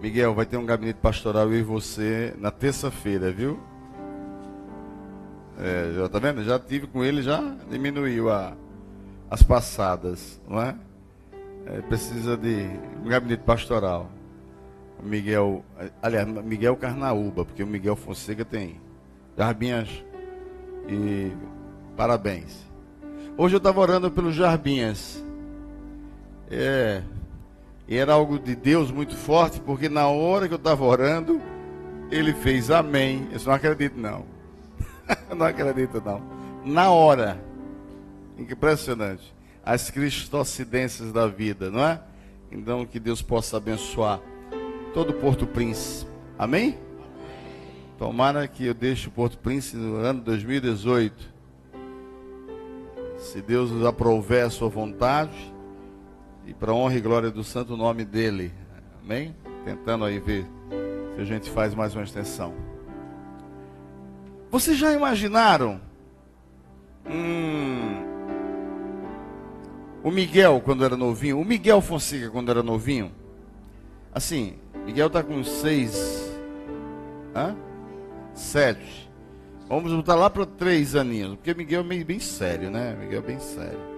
Miguel, vai ter um gabinete pastoral eu e você na terça-feira, viu? Já tá vendo? Já tive com ele, já diminuiu as passadas, não é? Precisa de um gabinete pastoral. O Miguel, aliás, Miguel Carnaúba, porque o Miguel Fonseca tem Jarbinhas e parabéns. Hoje eu estava orando pelos Jarbinhas. E era algo de Deus muito forte, porque na hora que eu estava orando, ele fez amém. Eu não acredito não. Não acredito não. Na hora. Impressionante. As cristocidências da vida, não é? Então que Deus possa abençoar todo o Porto Príncipe. Amém? Tomara que eu deixe o Porto Príncipe no ano 2018. Se Deus nos aprouver a sua vontade. E para a honra e glória do santo nome dele. Amém? Tentando aí ver se a gente faz mais uma extensão. Vocês já imaginaram o Miguel quando era novinho? O Miguel Fonseca quando era novinho? Assim, Miguel está com 7. Vamos botar lá para 3 aninhos. Porque Miguel é bem sério, né? Miguel é bem sério.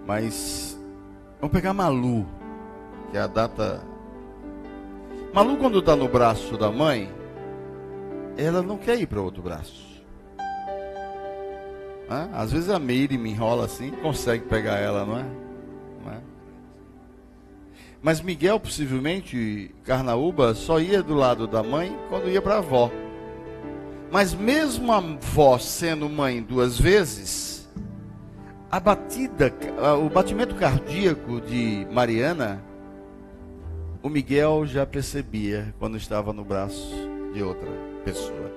Mas vamos pegar Malu, que é a data. Malu, quando está no braço da mãe, ela não quer ir para outro braço. Às vezes a Meire me enrola assim, consegue pegar ela, não é? Mas Miguel, possivelmente, Carnaúba, só ia do lado da mãe quando ia para a avó. Mas mesmo a avó sendo mãe 2 vezes, o batimento cardíaco de Mariana, o Miguel já percebia quando estava no braço de outra pessoa.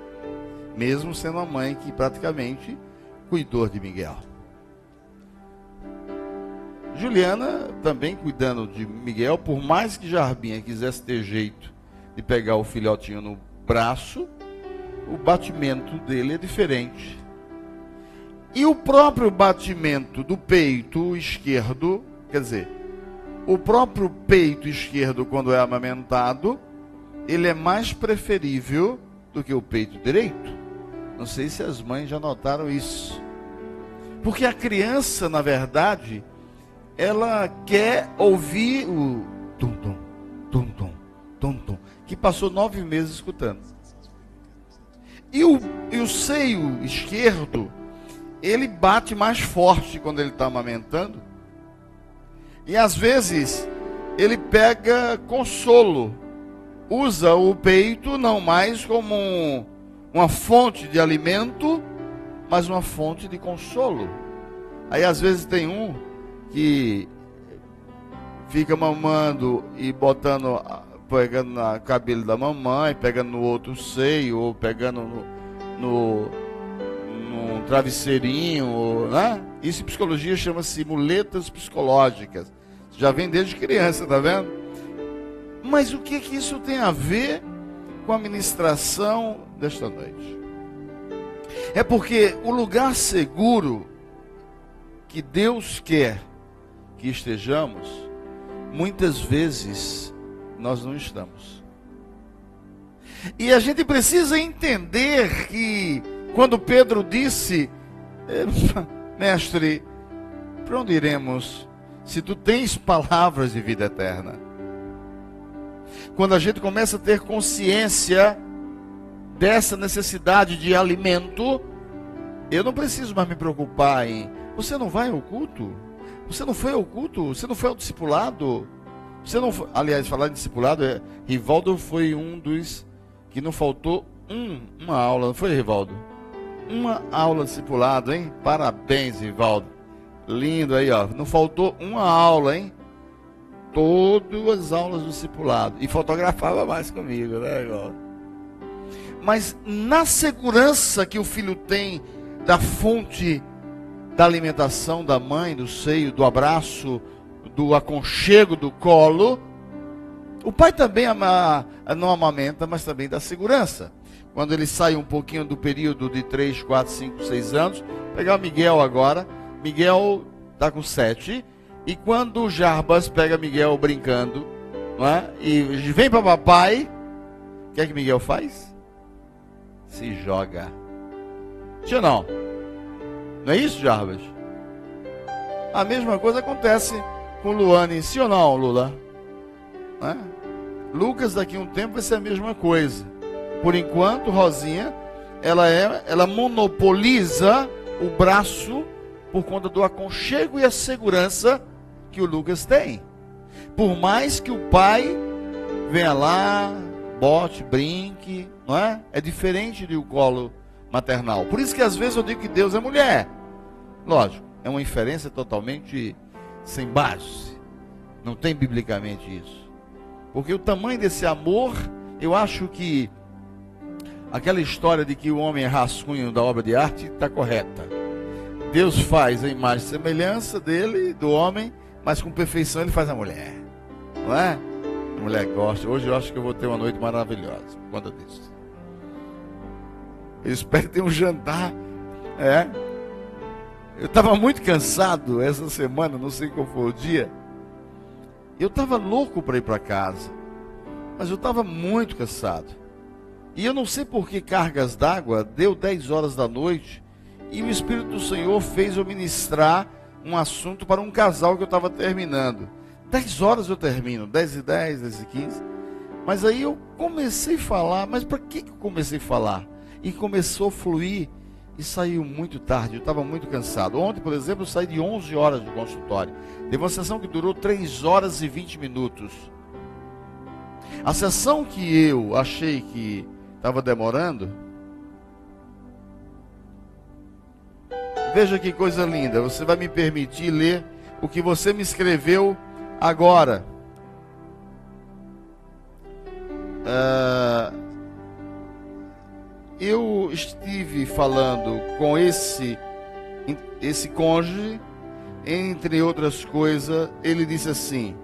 Mesmo sendo a mãe que praticamente cuidou de Miguel. Juliana também cuidando de Miguel, por mais que Jarbinha quisesse ter jeito de pegar o filhotinho no braço, o batimento dele é diferente. E o próprio batimento do peito esquerdo, quer dizer, o próprio peito esquerdo quando é amamentado, ele é mais preferível do que o peito direito. Não sei se as mães já notaram isso. Porque a criança, na verdade, ela quer ouvir o tum-tum, tum-tum, tum-tum, que passou 9 meses escutando. E o seio esquerdo, ele bate mais forte quando ele está amamentando. E às vezes, ele pega consolo. Usa o peito não mais como uma fonte de alimento, mas uma fonte de consolo. Aí às vezes tem um que fica mamando e pegando no cabelo da mamãe, pegando no outro seio, ou pegando no travesseirinho, né? Isso em psicologia chama-se muletas psicológicas. Já vem desde criança, tá vendo? Mas o que isso tem a ver com a ministração desta noite? É porque o lugar seguro que Deus quer que estejamos, muitas vezes nós não estamos. E a gente precisa entender que quando Pedro disse, mestre, para onde iremos se tu tens palavras de vida eterna? Quando a gente começa a ter consciência dessa necessidade de alimento, eu não preciso mais me preocupar em, você não vai ao culto? Você não foi ao culto? Você não foi ao discipulado? Você não foi... Aliás, falar em discipulado, Rivaldo foi um dos que não faltou uma aula, não foi, Rivaldo? Uma aula de discipulado, hein? Parabéns, Rivaldo. Lindo aí, ó. Não faltou uma aula, hein? Todas as aulas do discipulado. E fotografava mais comigo, né, Rivaldo? Mas na segurança que o filho tem da fonte da alimentação da mãe, do seio, do abraço, do aconchego do colo, o pai também não amamenta, mas também dá segurança. Quando ele sai um pouquinho do período de 3, 4, 5, 6 anos, pegar o Miguel agora, Miguel está com 7, e quando o Jarbas pega Miguel brincando, não é? E vem para papai, o que é que Miguel faz? Se joga. Sim ou não? Não é isso, Jarbas? A mesma coisa acontece com Luane, sim ou não, Lula? Não é? Lucas daqui a um tempo vai ser a mesma coisa. Por enquanto, Rosinha, ela monopoliza o braço por conta do aconchego e a segurança que o Lucas tem. Por mais que o pai venha lá, bote, brinque, não é? É diferente do colo maternal. Por isso que às vezes eu digo que Deus é mulher. Lógico, é uma inferência totalmente sem base. Não tem biblicamente isso. Porque o tamanho desse amor, eu acho que aquela história de que o homem é rascunho da obra de arte está correta. Deus faz a imagem e semelhança dele, do homem, mas com perfeição ele faz a mulher. Não é? A mulher gosta. Hoje eu acho que eu vou ter uma noite maravilhosa por conta disso. Eu espero ter um jantar. Eu estava muito cansado essa semana, não sei qual foi o dia. Eu estava louco para ir para casa, mas eu estava muito cansado. E eu não sei por que cargas d'água, deu 10 horas da noite, e o Espírito do Senhor fez eu ministrar um assunto para um casal que eu estava terminando. 10 horas eu termino, 10h10, 10h15. Mas aí eu comecei a falar, mas para que eu comecei a falar? E começou a fluir, e saiu muito tarde, eu estava muito cansado. Ontem, por exemplo, eu saí de 11 horas do consultório. Teve uma sessão que durou 3 horas e 20 minutos. A sessão que eu achei que estava demorando, veja que coisa linda, você vai me permitir ler o que você me escreveu agora. Eu estive falando com esse cônjuge, entre outras coisas, ele disse assim: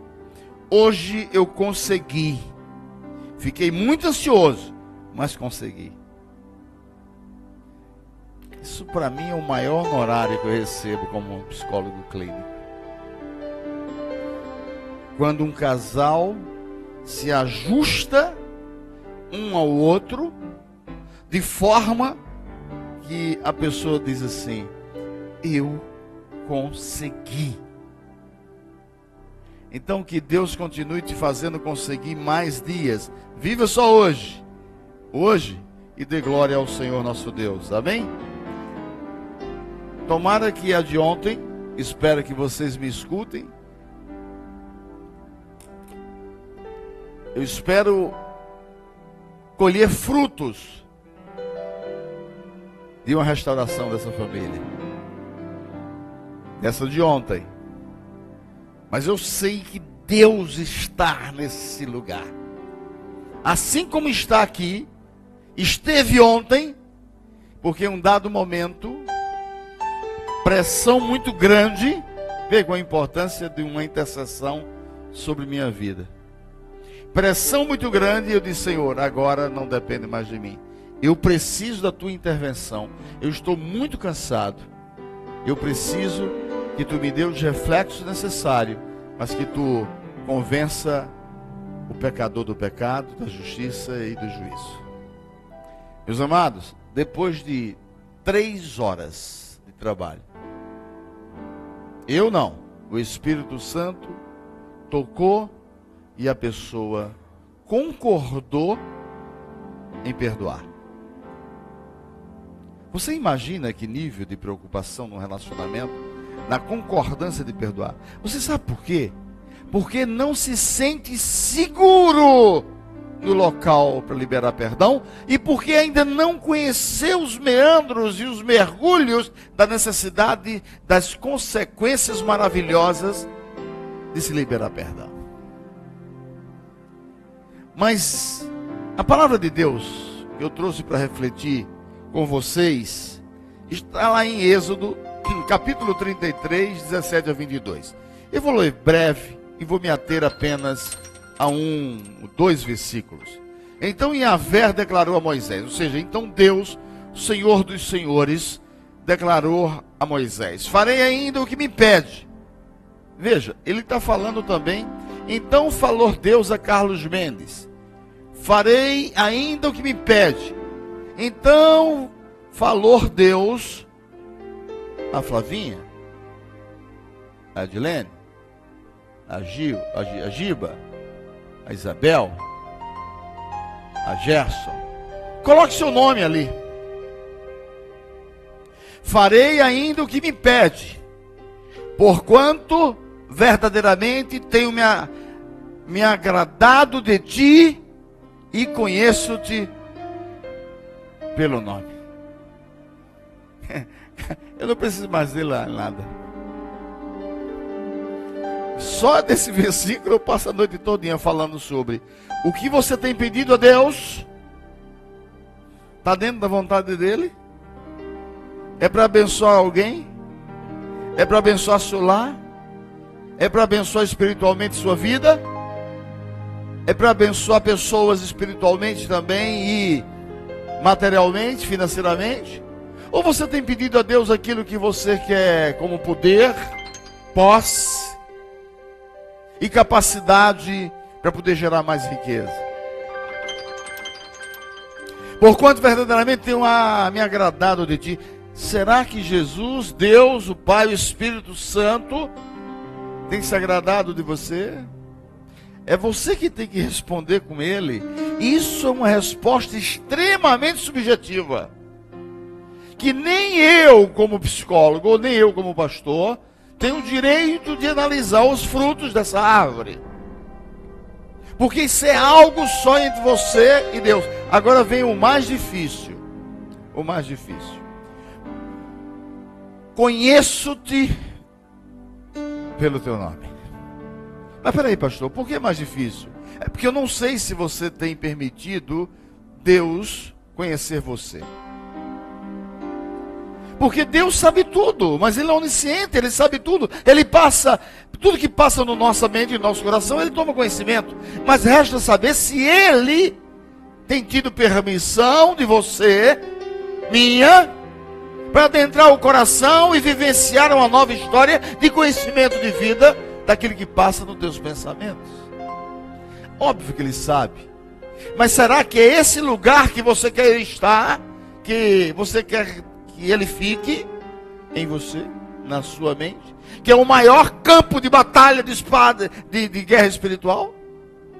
hoje eu consegui, fiquei muito ansioso, mas consegui. Isso para mim é o maior honorário que eu recebo como um psicólogo clínico. Quando um casal se ajusta um ao outro, de forma que a pessoa diz assim: eu consegui. Então que Deus continue te fazendo conseguir mais dias. Viva só hoje. Hoje, e dê glória ao Senhor nosso Deus. Amém? Tomara que a de ontem, espero que vocês me escutem. Eu espero colher frutos de uma restauração dessa família, dessa de ontem. Mas eu sei que Deus está nesse lugar, assim como está aqui, esteve ontem, porque em um dado momento, pressão muito grande, pegou a importância de uma intercessão sobre minha vida. Pressão muito grande, e eu disse: Senhor, agora não depende mais de mim. Eu preciso da tua intervenção. Eu estou muito cansado. Eu preciso que tu me dê os reflexos necessários, mas que tu convença o pecador do pecado, da justiça e do juízo. Meus amados, depois de 3 horas de trabalho, eu não, o Espírito Santo tocou e a pessoa concordou em perdoar. Você imagina que nível de preocupação no relacionamento, na concordância de perdoar? Você sabe por quê? Porque não se sente seguro no local para liberar perdão, e porque ainda não conheceu os meandros e os mergulhos da necessidade das consequências maravilhosas de se liberar perdão. Mas a palavra de Deus que eu trouxe para refletir com vocês está lá em Êxodo, capítulo 33, 17 a 22. Eu vou ler breve e vou me ater apenas a 2 versículos. Então Yahvé declarou a Moisés, ou seja, então Deus, o Senhor dos Senhores, declarou a Moisés: farei ainda o que me pede. Veja, ele está falando também Então falou Deus a Carlos Mendes: farei ainda o que me pede. Então falou Deus a Flavinha, a Edilene, a Giba, a Isabel, a Gerson. Coloque seu nome ali. Farei ainda o que me pede, porquanto verdadeiramente tenho me agradado de ti e conheço-te pelo nome. Eu não preciso mais ler lá nada. Só desse versículo eu passo a noite todinha falando sobre o que você tem pedido a Deus. Está dentro da vontade dele? É para abençoar alguém? É para abençoar seu lar? É para abençoar espiritualmente sua vida? É para abençoar pessoas espiritualmente também e materialmente, financeiramente? Ou você tem pedido a Deus aquilo que você quer como poder, posse e capacidade para poder gerar mais riqueza? Porquanto verdadeiramente tenho me agradado de ti. Será que Jesus, Deus, o Pai, o Espírito Santo tem se agradado de você? É você que tem que responder com ele. Isso é uma resposta extremamente subjetiva, que nem eu como psicólogo, ou nem eu como pastor, tenho o direito de analisar os frutos dessa árvore. Porque isso é algo só entre você e Deus. Agora vem o mais difícil. O mais difícil. Conheço-te pelo teu nome. Mas peraí, pastor, por que é mais difícil? É porque eu não sei se você tem permitido Deus conhecer você. Porque Deus sabe tudo, mas Ele é onisciente, Ele sabe tudo. Ele passa, tudo que passa na nossa mente e no nosso coração, Ele toma conhecimento. Mas resta saber se Ele tem tido permissão de você, minha, para adentrar o coração e vivenciar uma nova história de conhecimento de vida daquele que passa nos teus pensamentos. Óbvio que Ele sabe. Mas será que é esse lugar que você quer estar, que você quer que Ele fique em você, na sua mente, que é o maior campo de batalha de espada, de guerra espiritual?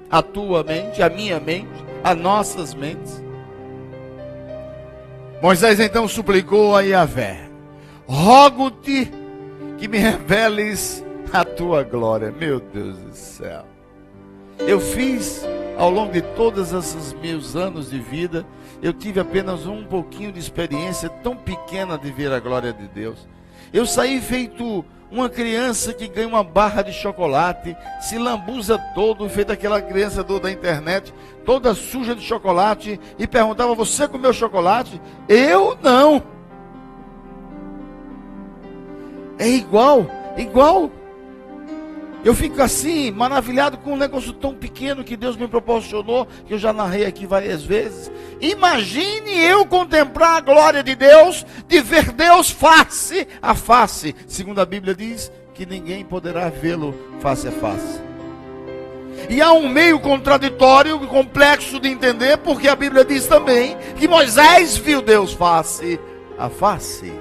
A tua mente, a minha mente, as nossas mentes. Moisés então suplicou a Yahvé: rogo-te que me reveles a tua glória. Meu Deus do céu. Eu fiz, ao longo de todos esses meus anos de vida, eu tive apenas um pouquinho de experiência tão pequena de ver a glória de Deus. Eu saí feito uma criança que ganha uma barra de chocolate, se lambuza todo, feito aquela criança da internet, toda suja de chocolate, e perguntava: você comeu chocolate? Eu não. É igual. Eu fico assim, maravilhado com um negócio tão pequeno que Deus me proporcionou, que eu já narrei aqui várias vezes. Imagine eu contemplar a glória de Deus, de ver Deus face a face. Segundo a Bíblia diz que ninguém poderá vê-lo face a face. E há um meio contraditório, complexo de entender, porque a Bíblia diz também que Moisés viu Deus face a face.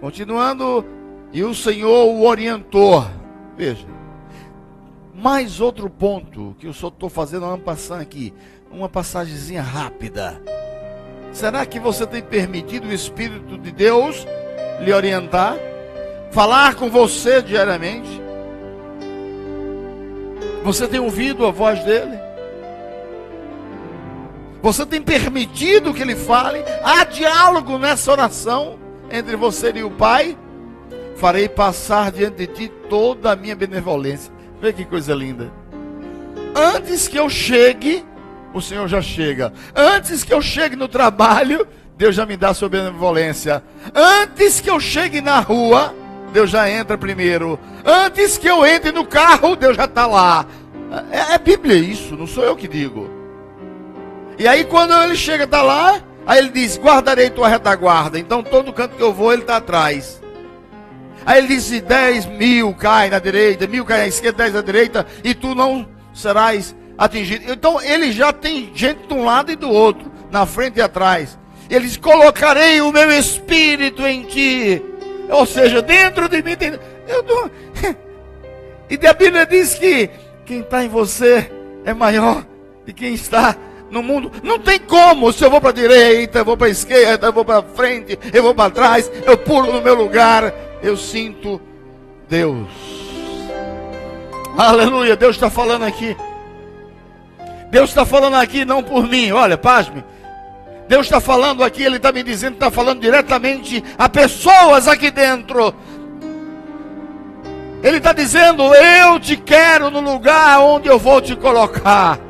Continuando, e o Senhor o orientou. Veja, mais outro ponto que eu só estou fazendo uma passagem aqui, uma passagemzinha rápida. Será que você tem permitido o Espírito de Deus lhe orientar? Falar com você diariamente? Você tem ouvido a voz dele? Você tem permitido que ele fale? Há diálogo nessa oração entre você e o Pai? Farei passar diante de ti toda a minha benevolência. Vê que coisa linda. Antes que eu chegue, o Senhor já chega. Antes que eu chegue no trabalho, Deus já me dá a sua benevolência. Antes que eu chegue na rua, Deus já entra primeiro. Antes que eu entre no carro, Deus já está lá. É Bíblia isso, não sou eu que digo. E aí quando ele chega, está lá, aí ele diz: guardarei tua retaguarda. Então todo canto que eu vou, ele está atrás. Aí ele disse: 10.000 cai na direita, 1.000 cai na esquerda, 10 na direita, e tu não serás atingido. Então ele já tem gente de um lado e do outro, na frente e atrás. Ele diz: colocarei o meu espírito em ti. Ou seja, dentro de mim tem... E a Bíblia diz que quem está em você é maior de quem está no mundo. Não tem como. Se eu vou para a direita, eu vou para a esquerda, eu vou para frente, eu vou para trás, eu pulo no meu lugar, eu sinto Deus. Aleluia. Deus está falando aqui. Deus está falando aqui não por mim. Olha, pasme. Deus está falando aqui, Ele está me dizendo, está falando diretamente a pessoas aqui dentro. Ele está dizendo: eu te quero no lugar onde eu vou te colocar.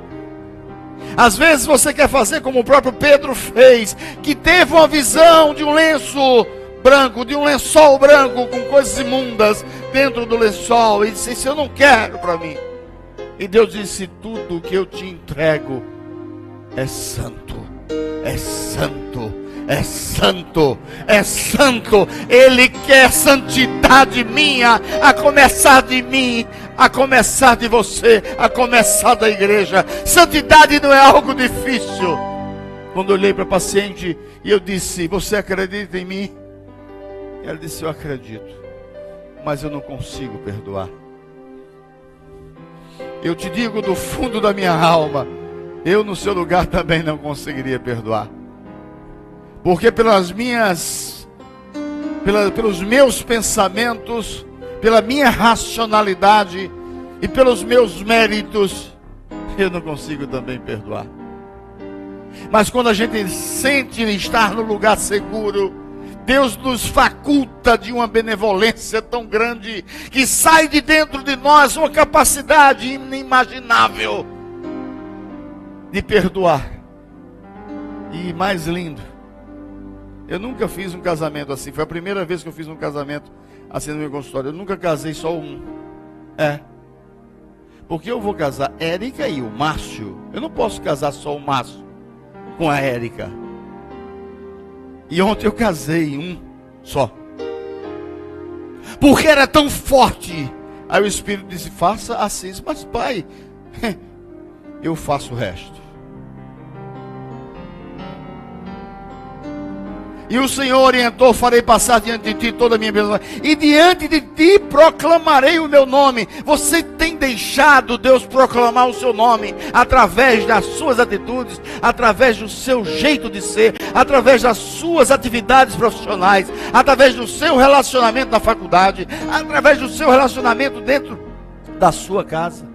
Às vezes você quer fazer como o próprio Pedro fez, que teve uma visão de um lenço branco, de um lençol branco com coisas imundas dentro do lençol, e disse: isso eu não quero para mim. E Deus disse: tudo que eu te entrego é santo, é santo, é santo, é santo. Ele quer santidade minha, a começar de mim, a começar de você, a começar da igreja. Santidade não é algo difícil. Quando eu olhei para a paciente e eu disse: você acredita em mim? Ela disse: eu acredito, mas eu não consigo perdoar. Eu te digo do fundo da minha alma, eu no seu lugar também não conseguiria perdoar. Porque pelos meus pensamentos, pela minha racionalidade e pelos meus méritos, eu não consigo também perdoar. Mas quando a gente sente estar no lugar seguro, Deus nos faculta de uma benevolência tão grande, que sai de dentro de nós uma capacidade inimaginável de perdoar. E mais lindo, eu nunca fiz um casamento assim. Foi a primeira vez que eu fiz um casamento assim no meu consultório. Eu nunca casei só um. Porque eu vou casar Érica e o Márcio. Eu não posso casar só o Márcio com a Érica. E ontem eu casei um só. Porque era tão forte. Aí o Espírito disse: faça assim. Mas pai, eu faço o resto. E o Senhor orientou: farei passar diante de ti toda a minha bênção, e diante de ti proclamarei o meu nome. Você tem deixado Deus proclamar o seu nome através das suas atitudes, através do seu jeito de ser, através das suas atividades profissionais, através do seu relacionamento na faculdade, através do seu relacionamento dentro da sua casa?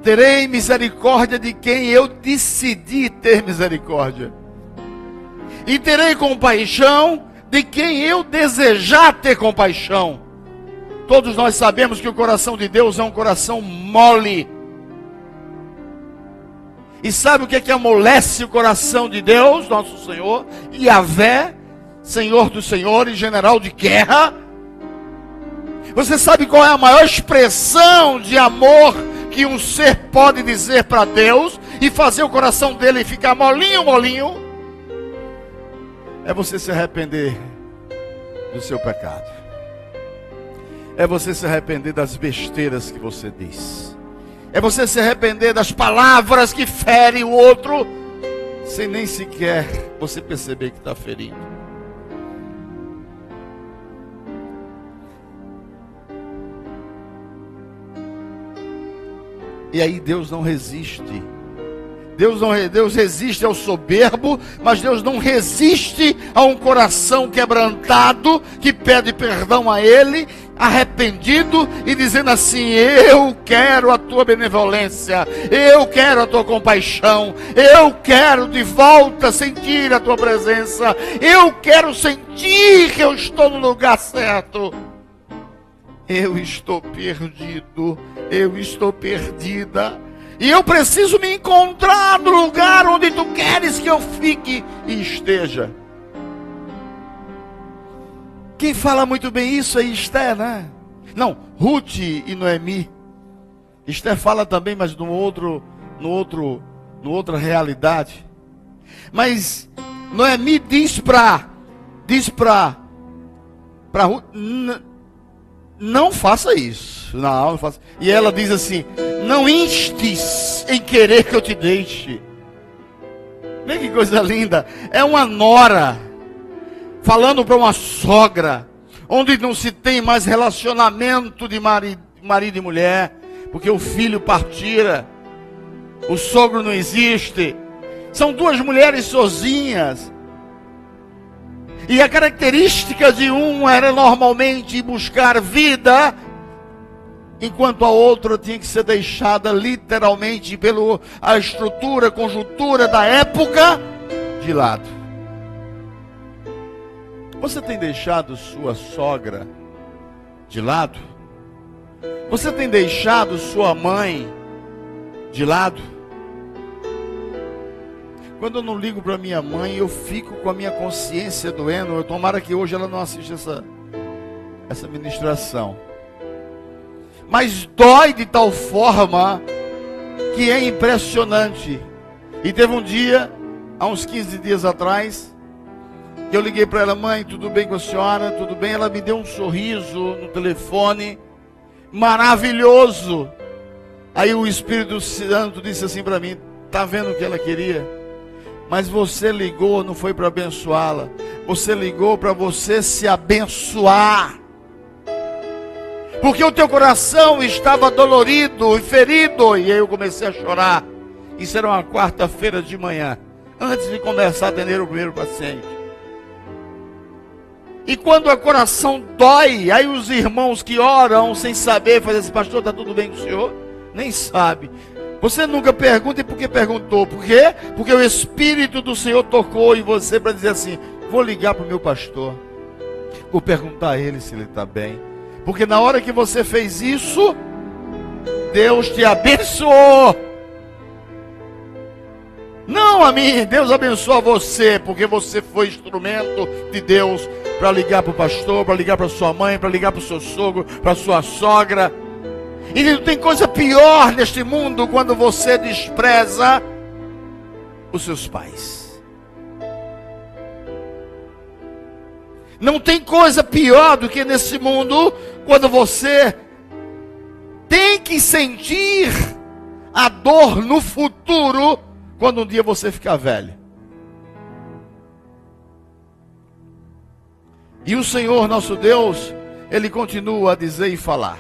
Terei misericórdia de quem eu decidi ter misericórdia, e terei compaixão de quem eu desejar ter compaixão. Todos nós sabemos que o coração de Deus é um coração mole. E sabe o que amolece o coração de Deus, nosso Senhor? Yahvé, Senhor dos senhores, general de guerra. Você sabe qual é a maior expressão de amor que um ser pode dizer para Deus e fazer o coração dele ficar molinho, molinho? É você se arrepender do seu pecado. É você se arrepender das besteiras que você diz. É você se arrepender das palavras que ferem o outro, sem nem sequer você perceber que está ferindo. E aí Deus não resiste. Deus resiste ao soberbo, mas Deus não resiste a um coração quebrantado, que pede perdão a Ele, arrependido e dizendo assim: eu quero a tua benevolência, eu quero a tua compaixão, eu quero de volta sentir a tua presença, eu quero sentir que eu estou no lugar certo. Eu estou perdido, eu estou perdida, e eu preciso me encontrar no lugar onde tu queres que eu fique e esteja. Quem fala muito bem isso é Esther, né? Não, Ruth e Noemi. Esther fala também, mas numa outra realidade. Mas Noemi diz para diz para Ruth, não faça isso. Não faça. E ela diz assim: não instes em querer que eu te deixe. Vê que coisa linda. É uma nora falando para uma sogra, onde não se tem mais relacionamento de marido e mulher, porque o filho partira, o sogro não existe. São duas mulheres sozinhas. E a característica de um era normalmente buscar vida, enquanto a outra tinha que ser deixada literalmente pela estrutura, conjuntura da época de lado. Você tem deixado sua sogra de lado? Você tem deixado sua mãe de lado? Quando eu não ligo para minha mãe, eu fico com a minha consciência doendo. Tomara que hoje ela não assista essa ministração. Mas dói de tal forma que é impressionante. E teve um dia, há uns 15 dias atrás, que eu liguei para ela: mãe, tudo bem com a senhora? Tudo bem? Ela me deu um sorriso no telefone, maravilhoso. Aí o Espírito Santo disse assim para mim: tá vendo o que ela queria? Mas você ligou, não foi para abençoá-la. Você ligou para você se abençoar. Porque o teu coração estava dolorido e ferido. E aí eu comecei a chorar. Isso era uma quarta-feira de manhã, antes de começar a atender o primeiro paciente. E quando o coração dói, aí os irmãos que oram sem saber, fazem assim: pastor, está tudo bem com o senhor? Nem sabe. Você nunca pergunta, e por que perguntou? Por quê? Porque o Espírito do Senhor tocou em você para dizer assim: vou ligar para o meu pastor, vou perguntar a ele se ele está bem. Porque na hora que você fez isso, Deus te abençoou. Não a mim, Deus abençoa você, porque você foi instrumento de Deus para ligar para o pastor, para ligar para sua mãe, para ligar para o seu sogro, para sua sogra. E não tem coisa pior neste mundo quando você despreza os seus pais. Não tem coisa pior do que nesse mundo quando você tem que sentir a dor no futuro, quando um dia você ficar velho. E o Senhor nosso Deus, Ele continua a dizer e falar: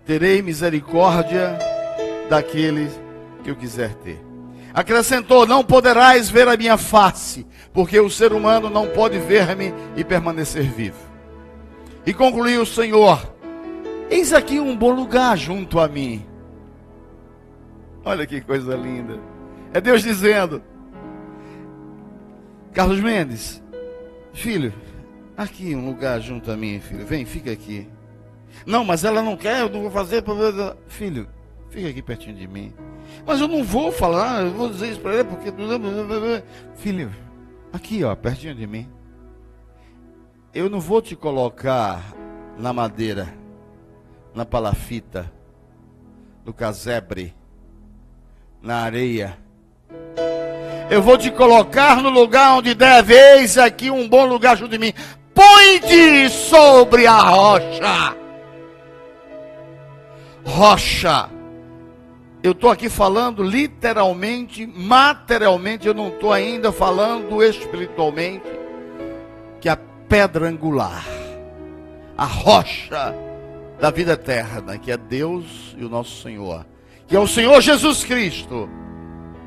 terei misericórdia daqueles que eu quiser ter. Acrescentou: não poderás ver a minha face, porque o ser humano não pode ver-me e permanecer vivo. E concluiu o Senhor: eis aqui um bom lugar junto a mim. Olha que coisa linda. É Deus dizendo: Carlos Mendes, filho, aqui um lugar junto a mim, filho. Vem, fica aqui. Não, mas ela não quer, eu não vou fazer. Filho, fica aqui pertinho de mim. Mas eu não vou falar, eu vou dizer isso para ela porque... Filho, aqui ó, pertinho de mim. Eu não vou te colocar na madeira, na palafita, no casebre, na areia. Eu vou te colocar no lugar onde deve. Eis aqui um bom lugar junto de mim. Põe-te sobre a rocha. Rocha. Eu estou aqui falando literalmente, materialmente. Eu não estou ainda falando espiritualmente. Que a pedra angular, a rocha da vida eterna, que é Deus e o nosso Senhor, que é o Senhor Jesus Cristo.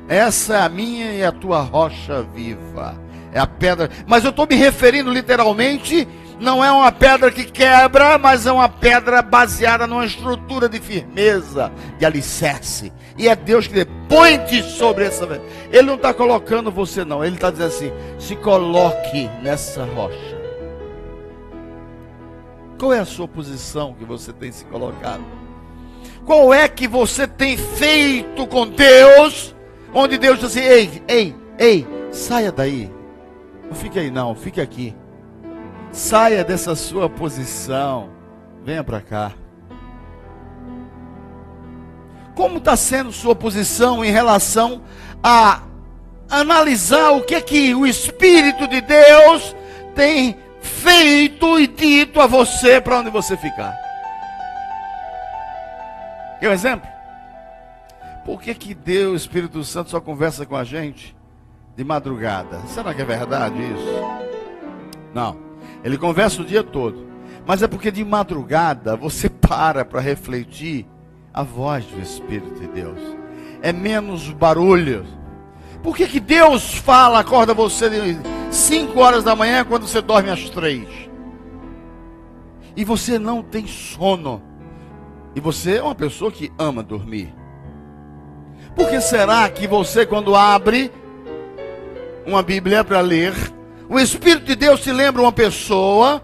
Essa é a minha e a tua rocha viva. É a pedra. Mas eu estou me referindo literalmente. Não é uma pedra que quebra, mas é uma pedra baseada numa estrutura de firmeza, de alicerce. E é Deus que diz: põe-te sobre essa pedra. Ele não está colocando você não. Ele está dizendo assim: se coloque nessa rocha. Qual é a sua posição que você tem se colocado? Qual é que você tem feito com Deus? Onde Deus diz assim: ei, saia daí. Não fique aí não, fique aqui. Saia dessa sua posição. Venha para cá. Como está sendo sua posição em relação a analisar o que o Espírito de Deus tem feito e dito a você para onde você ficar. Quer um exemplo? Por que Deus, o Espírito Santo, só conversa com a gente de madrugada? Será que é verdade isso? Não. Ele conversa o dia todo. Mas é porque de madrugada você para refletir a voz do Espírito de Deus. É menos barulho. Por que Deus fala, acorda você de 5 horas da manhã quando você dorme às 3? E você não tem sono. E você é uma pessoa que ama dormir. Por que será que você, quando abre uma Bíblia para ler, o Espírito de Deus te lembra uma pessoa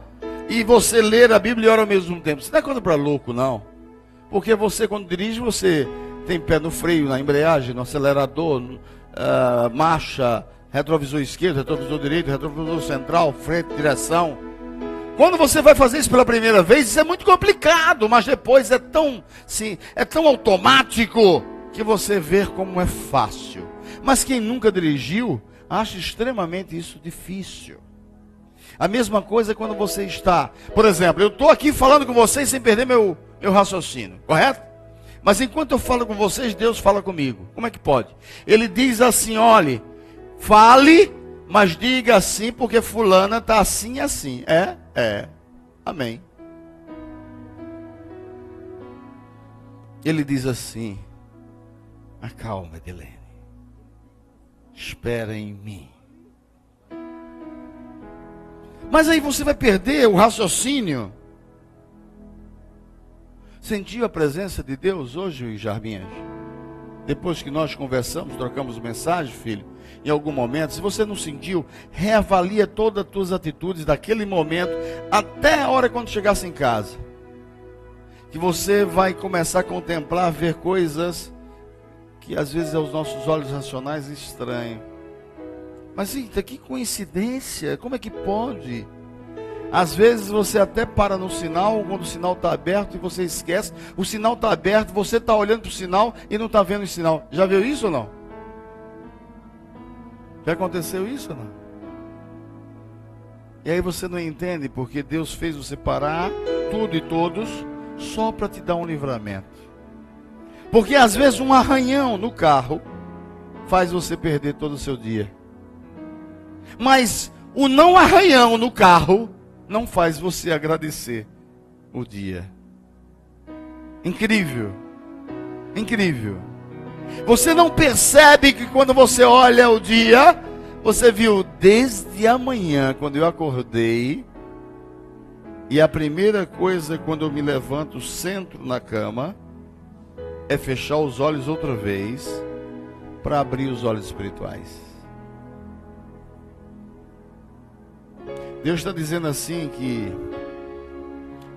e você ler a Bíblia e ora ao mesmo tempo? Isso não é coisa para louco, não. Porque você, quando dirige, você tem pé no freio, na embreagem, no acelerador, marcha, retrovisor esquerdo, retrovisor direito, retrovisor central, frente, direção. Quando você vai fazer isso pela primeira vez, isso é muito complicado, mas depois é tão automático que você vê como é fácil. Mas quem nunca dirigiu, acha extremamente isso difícil. A mesma coisa quando você está, por exemplo, eu estou aqui falando com vocês sem perder meu raciocínio, correto? Mas enquanto eu falo com vocês, Deus fala comigo. Como é que pode? Ele diz assim, olhe, fale, mas diga assim, porque fulana está assim e assim. Amém. Ele diz assim, acalma, Edilene. Espera em mim. Mas aí você vai perder o raciocínio. Sentiu a presença de Deus hoje, Jarbinhas? Depois que nós conversamos, trocamos mensagem, filho, em algum momento, se você não sentiu, reavalia todas as tuas atitudes daquele momento, até a hora quando chegasse em casa. Que você vai começar a contemplar, ver coisas que às vezes aos nossos olhos racionais estranham. Mas eita, que coincidência, como é que pode? Às vezes você até para no sinal, quando o sinal está aberto e você esquece, o sinal está aberto, você está olhando para o sinal e não está vendo o sinal. Já viu isso ou não? Já aconteceu isso ou não? E aí você não entende porque Deus fez você parar tudo e todos só para te dar um livramento. Porque às vezes um arranhão no carro faz você perder todo o seu dia. Mas o não arranhão no carro não faz você agradecer o dia. Incrível. Incrível. Você não percebe que quando você olha o dia, você viu desde amanhã, quando eu acordei, e a primeira coisa quando eu me levanto, sento na cama, é fechar os olhos outra vez, para abrir os olhos espirituais. Deus está dizendo assim que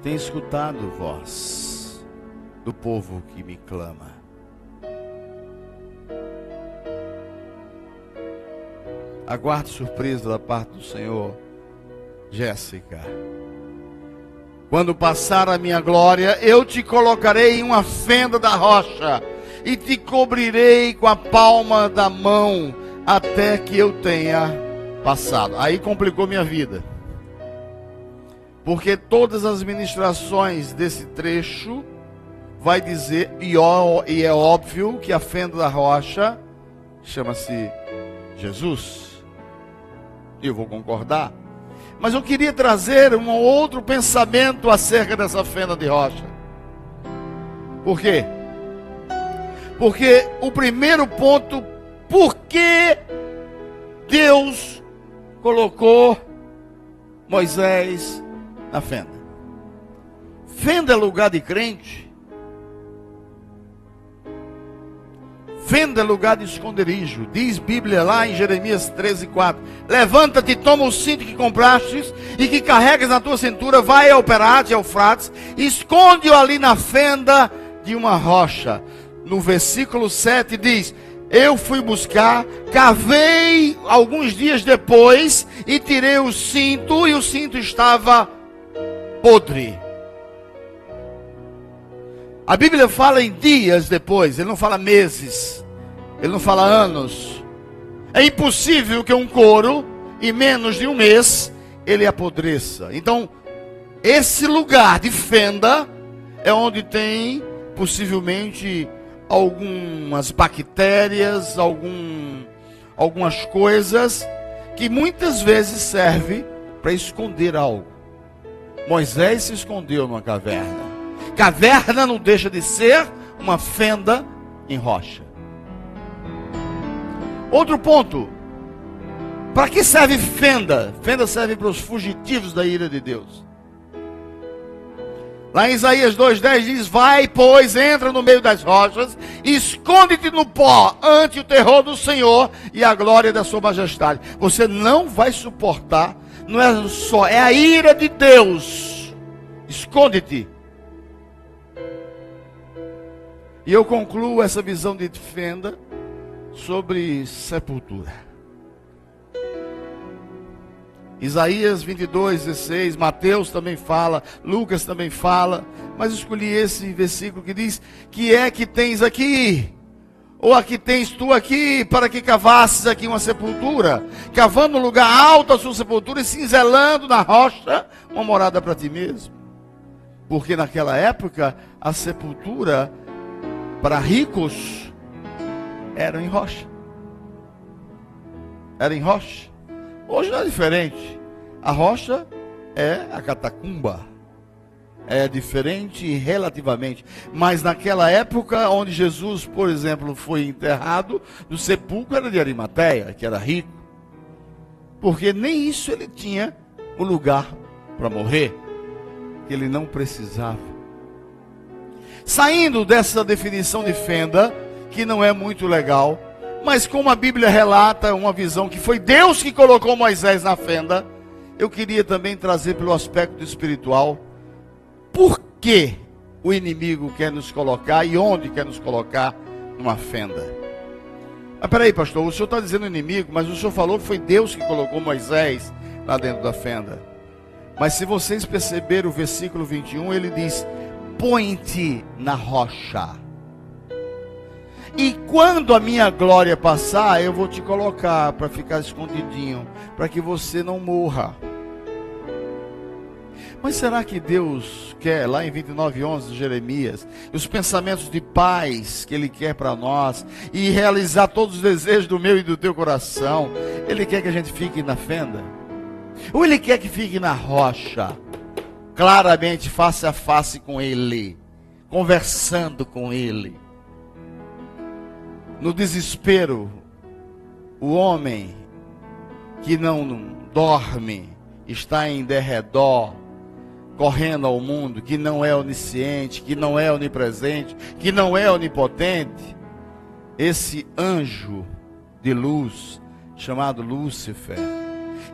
tem escutado voz do povo que me clama. Aguarde surpresa da parte do Senhor, Jéssica. Quando passar a minha glória, eu te colocarei em uma fenda da rocha e te cobrirei com a palma da mão até que eu tenha passado. Aí complicou minha vida. Porque todas as ministrações desse trecho vai dizer, e é óbvio que a fenda da rocha chama-se Jesus. Eu vou concordar. Mas eu queria trazer um outro pensamento acerca dessa fenda de rocha. Por quê? Porque o primeiro ponto, por que Deus colocou Moisés na fenda? Fenda é lugar de crente. Fenda é lugar de esconderijo. Diz Bíblia lá em Jeremias 13:4. Levanta-te, toma o cinto que comprastes e que carregas na tua cintura, vai ao Eufrates, esconde-o ali na fenda de uma rocha. No versículo 7 diz: eu fui buscar, cavei alguns dias depois e tirei o cinto, e o cinto estava podre. A Bíblia fala em dias depois, ele não fala meses, ele não fala anos. É impossível que um couro, em menos de um mês, ele apodreça. Então, esse lugar de fenda é onde tem, possivelmente, algumas bactérias, algumas coisas que muitas vezes servem para esconder algo. Moisés se escondeu numa caverna. Caverna não deixa de ser uma fenda em rocha. Outro ponto. Para que serve fenda? Fenda serve para os fugitivos da ira de Deus. Lá em Isaías 2:10 diz: vai, pois, entra no meio das rochas, e esconde-te no pó, ante o terror do Senhor e a glória da sua majestade. Você não vai suportar, não é só, é a ira de Deus. Esconde-te. E eu concluo essa visão de fenda sobre sepultura. Isaías 22:16, Mateus também fala, Lucas também fala, mas escolhi esse versículo que diz: que é que tens aqui? Ou aqui tens tu aqui, para que cavasses aqui uma sepultura, cavando um lugar alto a sua sepultura e cinzelando na rocha uma morada para ti mesmo. Porque naquela época a sepultura para ricos era em rocha. Era em rocha. Hoje não é diferente. A rocha é a catacumba. É diferente relativamente. Mas naquela época, onde Jesus, por exemplo, foi enterrado, no sepulcro era de Arimateia, que era rico. Porque nem isso ele tinha o lugar para morrer. Que ele não precisava. Saindo dessa definição de fenda, que não é muito legal, mas como a Bíblia relata uma visão que foi Deus que colocou Moisés na fenda, eu queria também trazer pelo aspecto espiritual, por que o inimigo quer nos colocar e onde quer nos colocar numa fenda. Mas peraí, pastor, o senhor está dizendo inimigo, mas o senhor falou que foi Deus que colocou Moisés lá dentro da fenda. Mas se vocês perceberem o versículo 21, ele diz: põe-te na rocha. E quando a minha glória passar, eu vou te colocar para ficar escondidinho, para que você não morra. Mas será que Deus quer, lá em 29:11 de Jeremias, os pensamentos de paz que Ele quer para nós, e realizar todos os desejos do meu e do teu coração, Ele quer que a gente fique na fenda? Ou Ele quer que fique na rocha, claramente face a face com Ele, conversando com Ele? No desespero, o homem que não dorme, está em derredor, correndo ao mundo, que não é onisciente, que não é onipresente, que não é onipotente, esse anjo de luz, chamado Lúcifer,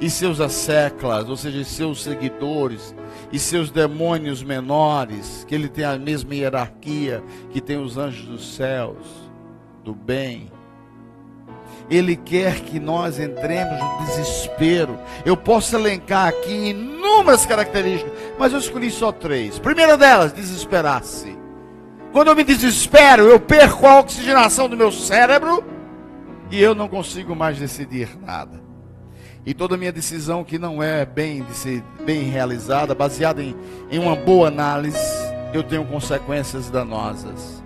e seus asseclas, ou seja, seus seguidores, e seus demônios menores, que ele tem a mesma hierarquia que tem os anjos dos céus, do bem. Ele quer que nós entremos no desespero. Eu posso elencar aqui inúmeras características, mas eu escolhi só 3. Primeira delas, desesperar-se. Quando eu me desespero, eu perco a oxigenação do meu cérebro e eu não consigo mais decidir nada. E toda minha decisão que não é bem realizada, baseada em uma boa análise, eu tenho consequências danosas.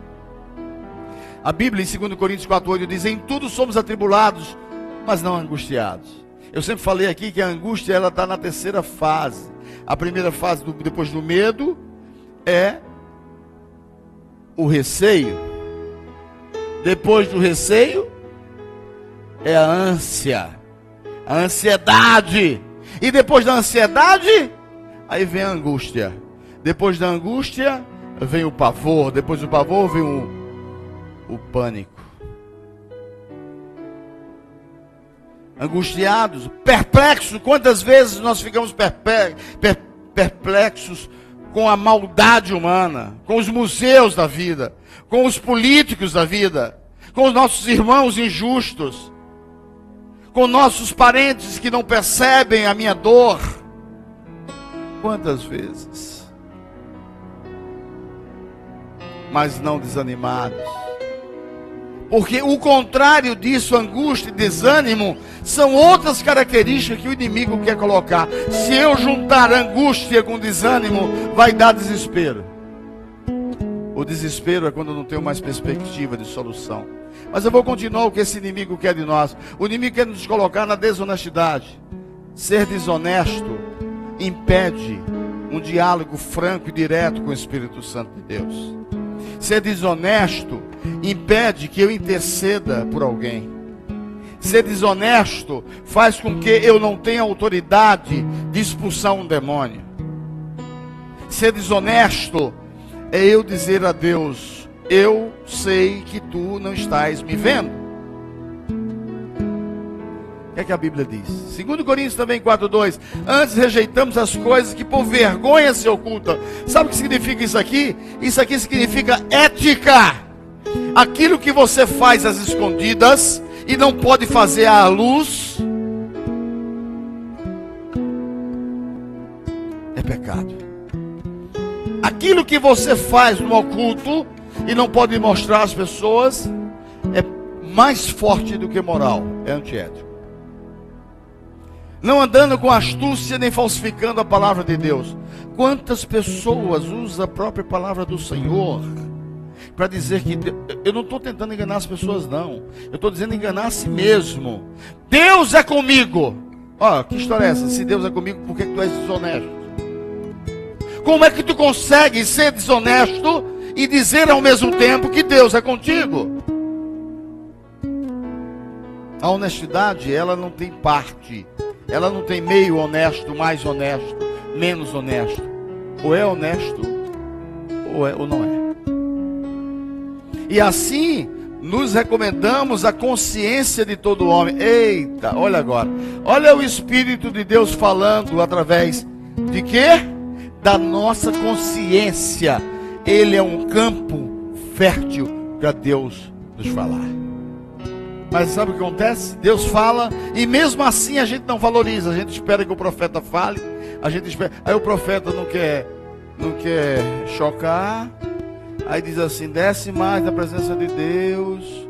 A Bíblia em 2 Coríntios 4:8 diz: em tudo somos atribulados, mas não angustiados. Eu sempre falei aqui que a angústia ela está na terceira fase. A primeira fase, depois do medo, é o receio. Depois do receio, é a ânsia, a ansiedade. E depois da ansiedade, aí vem a angústia. Depois da angústia, vem o pavor. Depois do pavor, vem o pânico. Angustiados, perplexos. Quantas vezes nós ficamos perplexos com a maldade humana, com os museus da vida, com os políticos da vida, com os nossos irmãos injustos, com nossos parentes que não percebem a minha dor. Quantas vezes? Mas não desanimados. Porque o contrário disso, angústia e desânimo, são outras características que o inimigo quer colocar. Se eu juntar angústia com desânimo, vai dar desespero. O desespero é quando eu não tenho mais perspectiva de solução. Mas eu vou continuar o que esse inimigo quer de nós. O inimigo quer nos colocar na desonestidade. Ser desonesto impede um diálogo franco e direto com o Espírito Santo de Deus. Ser desonesto impede que eu interceda por alguém. Ser desonesto faz com que eu não tenha autoridade de expulsar um demônio. Ser desonesto é eu dizer a Deus: eu sei que tu não estás me vendo. O que é que a Bíblia diz? 2 Coríntios também 4:2. Antes rejeitamos as coisas que por vergonha se ocultam. Sabe o que significa isso aqui? Isso aqui significa ética. Aquilo que você faz às escondidas e não pode fazer à luz é pecado. Aquilo que você faz no oculto e não pode mostrar às pessoas é mais forte do que moral, é antiético. Não andando com astúcia nem falsificando a palavra de Deus. Quantas pessoas usam a própria palavra do Senhor para dizer que eu não estou tentando enganar as pessoas, não. Eu estou dizendo enganar a si mesmo. Deus é comigo. Ó, que história é essa? Se Deus é comigo, por que tu és desonesto? Como é que tu consegue ser desonesto e dizer ao mesmo tempo que Deus é contigo? A honestidade, ela não tem parte. Ela não tem meio honesto, mais honesto, menos honesto. Ou é honesto, ou não é. E assim, nos recomendamos a consciência de todo homem. Eita, olha agora. Olha o Espírito de Deus falando através de quê? Da nossa consciência. Ele é um campo fértil para Deus nos falar. Mas sabe o que acontece? Deus fala e mesmo assim a gente não valoriza. A gente espera que o profeta fale. A gente espera. Aí o profeta não quer chocar. Aí diz assim: desce mais na presença de Deus.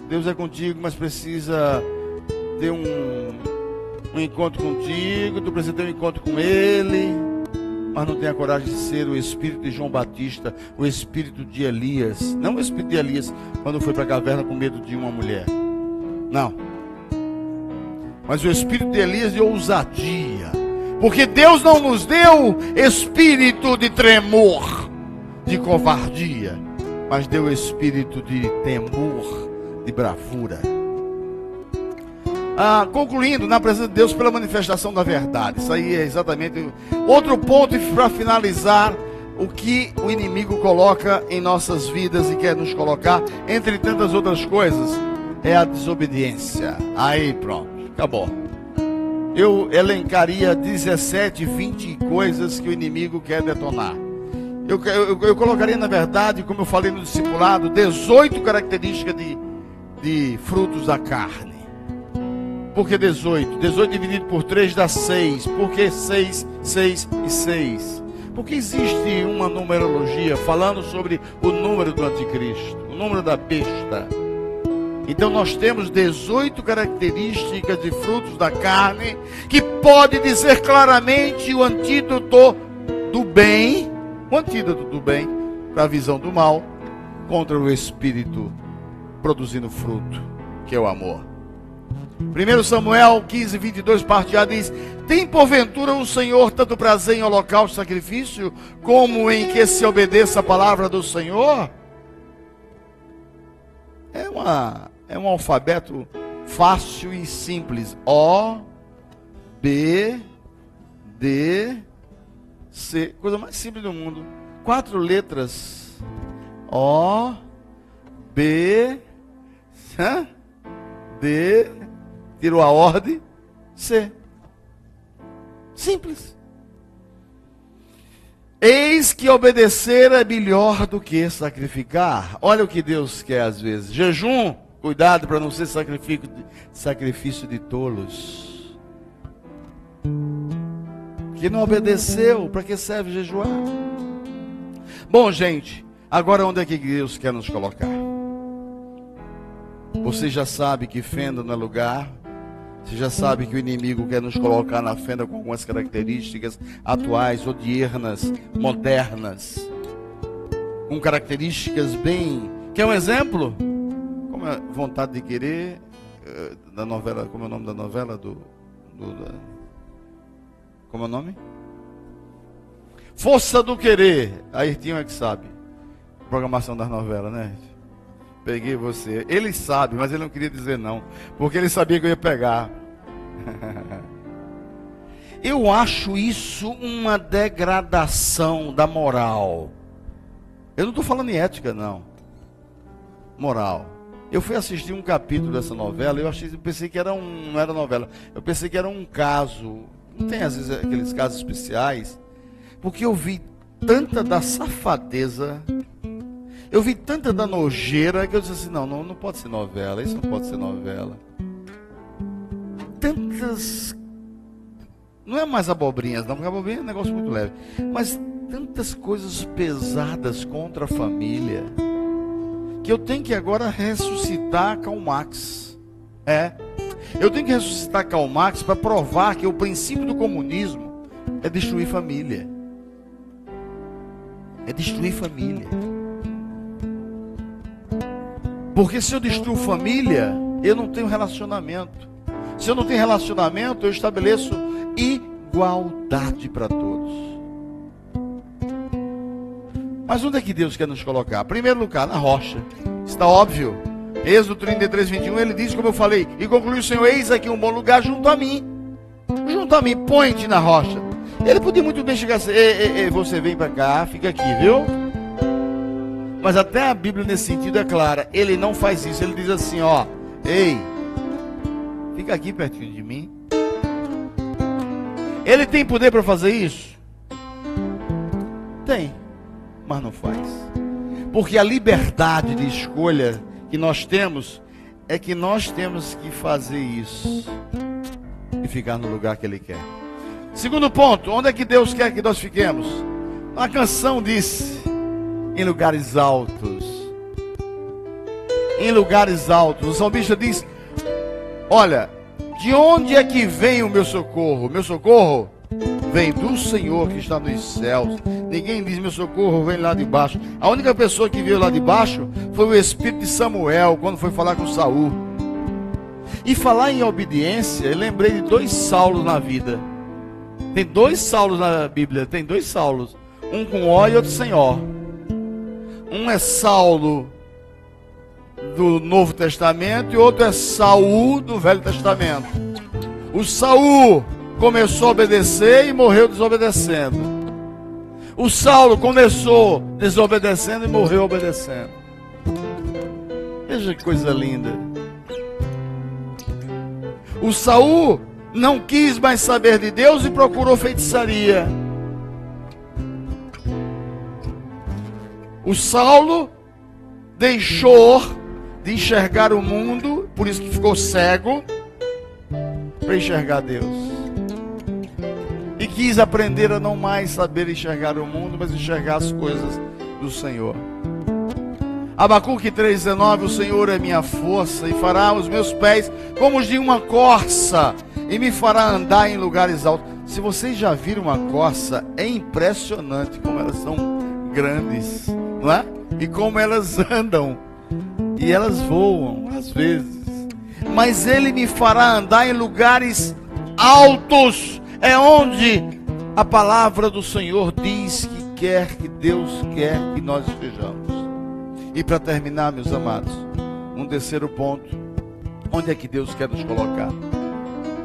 Deus é contigo, mas precisa ter um encontro contigo. Tu precisa ter um encontro com Ele. Mas não tem a coragem de ser o espírito de João Batista, o espírito de Elias. Não o espírito de Elias quando foi para a caverna com medo de uma mulher. Não. Mas o espírito de Elias de ousadia. Porque Deus não nos deu espírito de tremor, de covardia, mas deu espírito de temor, de bravura. Concluindo, na presença de Deus pela manifestação da verdade. Isso aí é exatamente outro ponto para finalizar o que o inimigo coloca em nossas vidas e quer nos colocar, entre tantas outras coisas, é a desobediência. Aí pronto, acabou. Eu elencaria 17, 20 coisas que o inimigo quer detonar. Eu colocaria, na verdade, como eu falei no discipulado, 18 características de frutos da carne. Por que 18? 18 dividido por 3 dá 6. Por que 6, 6 e 6? Porque existe uma numerologia falando sobre o número do anticristo, o número da besta. Então nós temos 18 características de frutos da carne que pode dizer claramente o antídoto do bem, o antídoto do bem para a visão do mal contra o espírito produzindo fruto, que é o amor. 1 Samuel 15, 22, parte A diz: tem porventura o Senhor tanto prazer em holocausto e sacrifício, como em que se obedeça a palavra do Senhor? É um alfabeto fácil e simples. O, B, D, C. Coisa mais simples do mundo. 4 letras. O, B, D, tirou a ordem, C. Simples. Eis que obedecer é melhor do que sacrificar. Olha o que Deus quer às vezes. Jejum, cuidado para não ser sacrifício de tolos. Que não obedeceu, para que serve jejuar? Bom, gente, agora onde é que Deus quer nos colocar? Você já sabe que fenda não é lugar. Você já sabe que o inimigo quer nos colocar na fenda com algumas características atuais, odiernas, modernas. Com características bem... Quer um exemplo? Como é Vontade de Querer, da novela, como é o nome da novela? Como é o nome? Força do Querer. Ayrtinho é que sabe. Programação das novelas, né? Peguei você. Ele sabe, mas ele não queria dizer não. Porque ele sabia que eu ia pegar. Eu acho isso uma degradação da moral. Eu não estou falando em ética, não. Moral. Eu fui assistir um capítulo dessa novela. Eu pensei que era não era novela. Eu pensei que era um caso. Não tem às vezes aqueles casos especiais. Porque eu vi tanta da safadeza, eu vi tanta da nojeira, que eu disse assim, não pode ser novela, isso não pode ser novela. Tantas, não é mais abobrinhas não, porque abobrinha é um negócio muito leve, mas tantas coisas pesadas contra a família, que eu tenho que agora ressuscitar Karl Marx. Eu tenho que ressuscitar Karl Marx para provar que o princípio do comunismo é destruir família. É destruir família. Porque se eu destruo família, eu não tenho relacionamento. Se eu não tenho relacionamento, eu estabeleço igualdade para todos. Mas onde é que Deus quer nos colocar? Primeiro lugar, na rocha. Está óbvio. Êxodo 33, 21, ele diz, como eu falei, e concluiu o Senhor, eis aqui um bom lugar junto a mim. Junto a mim, põe-te na rocha. Ele podia muito bem chegar assim, você vem para cá, fica aqui, viu? Mas até a Bíblia nesse sentido é clara. Ele não faz isso, ele diz assim, ó, ei, fica aqui pertinho de mim. Ele tem poder para fazer isso? Tem, mas não faz. Porque a liberdade de escolha que nós temos, é que nós temos que fazer isso e ficar no lugar que Ele quer. Segundo ponto, onde é que Deus quer que nós fiquemos? A canção disse, em lugares altos. Em lugares altos. O salmista diz, olha, de onde é que vem o meu socorro? Meu socorro vem do Senhor que está nos céus. Ninguém diz, meu socorro vem lá de baixo. A única pessoa que veio lá de baixo foi o espírito de Samuel, quando foi falar com Saul. E falar em obediência, eu lembrei de 2 Saulos na vida. Tem 2 Saulos na Bíblia, tem 2 Saulos. Um com O e outro sem O. Um é Saulo do Novo Testamento e outro é Saul do Velho Testamento. O Saul começou a obedecer e morreu desobedecendo. O Saulo começou desobedecendo e morreu obedecendo. Veja que coisa linda. O Saul não quis mais saber de Deus e procurou feitiçaria. O Saulo deixou de enxergar o mundo, por isso que ficou cego, para enxergar Deus. E quis aprender a não mais saber enxergar o mundo, mas enxergar as coisas do Senhor. Abacuque 3,19, o Senhor é minha força e fará os meus pés como os de uma corça e me fará andar em lugares altos. Se vocês já viram uma corça, é impressionante como elas são grandes, não é? E como elas andam. E elas voam, às vezes. Mas Ele me fará andar em lugares altos. É onde a palavra do Senhor diz que Deus quer que nós estejamos. E para terminar, meus amados, um terceiro ponto. Onde é que Deus quer nos colocar?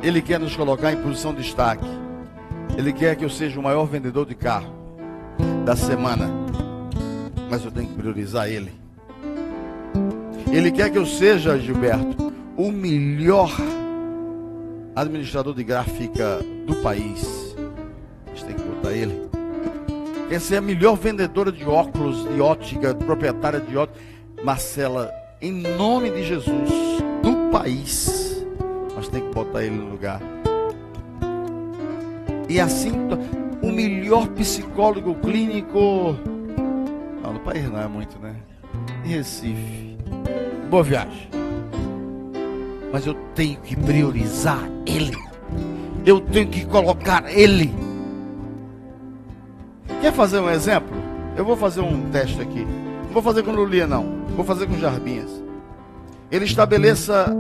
Ele quer nos colocar em posição de destaque. Ele quer que eu seja o maior vendedor de carro da semana. Mas eu tenho que priorizar Ele. Ele quer que eu seja, Gilberto, o melhor administrador de gráfica do país. A gente tem que botar Ele. Quer ser a melhor vendedora de óculos, de ótica, proprietária de ótica. Marcela, em nome de Jesus, do país, nós temos que botar Ele no lugar. E assim, o melhor psicólogo clínico. Não, no país não é muito, né? Em Recife. Boa viagem. mas eu tenho que priorizar Ele. Eu tenho que colocar Ele. Quer fazer um exemplo? Eu vou fazer um teste aqui. Não vou fazer com Lulia, não. Vou fazer com Jarbinhas. Ele estabeleça,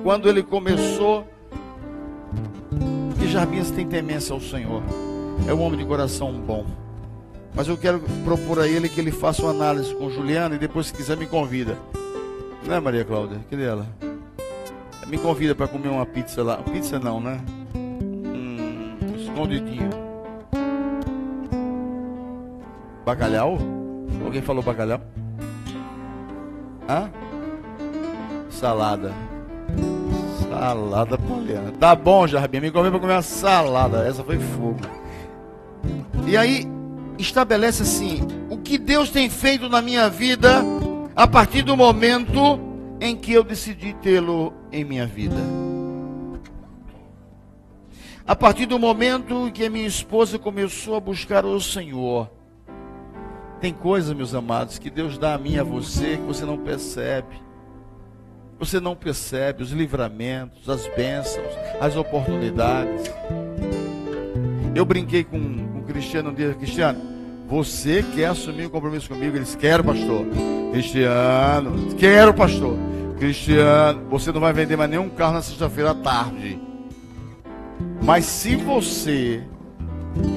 quando ele começou, que Jarbinhas tem temência ao Senhor. É um homem de coração bom. Mas eu quero propor a ele que ele faça uma análise com Juliana e depois, se quiser, me convida. Não é, Maria Cláudia? Cadê ela? Me convida para comer uma pizza lá. Pizza não, né? Escondidinho. Bacalhau? Alguém falou bacalhau? Hã? Salada. Salada poliana. Tá bom, Jarbinha. Me convida para comer uma salada. Essa foi fogo. E aí, estabelece assim: o que Deus tem feito na minha vida a partir do momento em que eu decidi tê-lo em minha vida. A partir do momento que a minha esposa começou a buscar o Senhor. Tem coisas, meus amados, que Deus dá a mim e a você que você não percebe. Você não percebe os livramentos, as bênçãos, as oportunidades. Eu brinquei com o Cristiano um dia. Cristiano, você quer assumir um compromisso comigo? Ele disse: quero, pastor. Cristiano, quero, pastor. Cristiano, você não vai vender mais nenhum carro na sexta-feira à tarde. Mas se você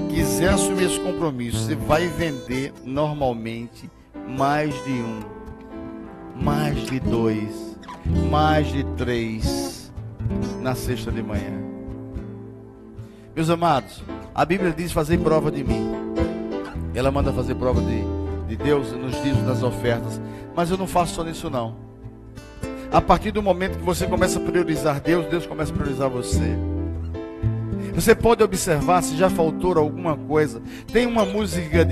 quiser assumir esse compromisso, você vai vender normalmente mais de um, mais de dois, mais de três na sexta de manhã. Meus amados, a Bíblia diz: fazer prova de mim. Ela manda fazer prova de Deus nos dízimos, nas ofertas. Mas eu não faço só nisso, não. A partir do momento que você começa a priorizar Deus, Deus começa a priorizar você. Você pode observar se já faltou alguma coisa. Tem uma música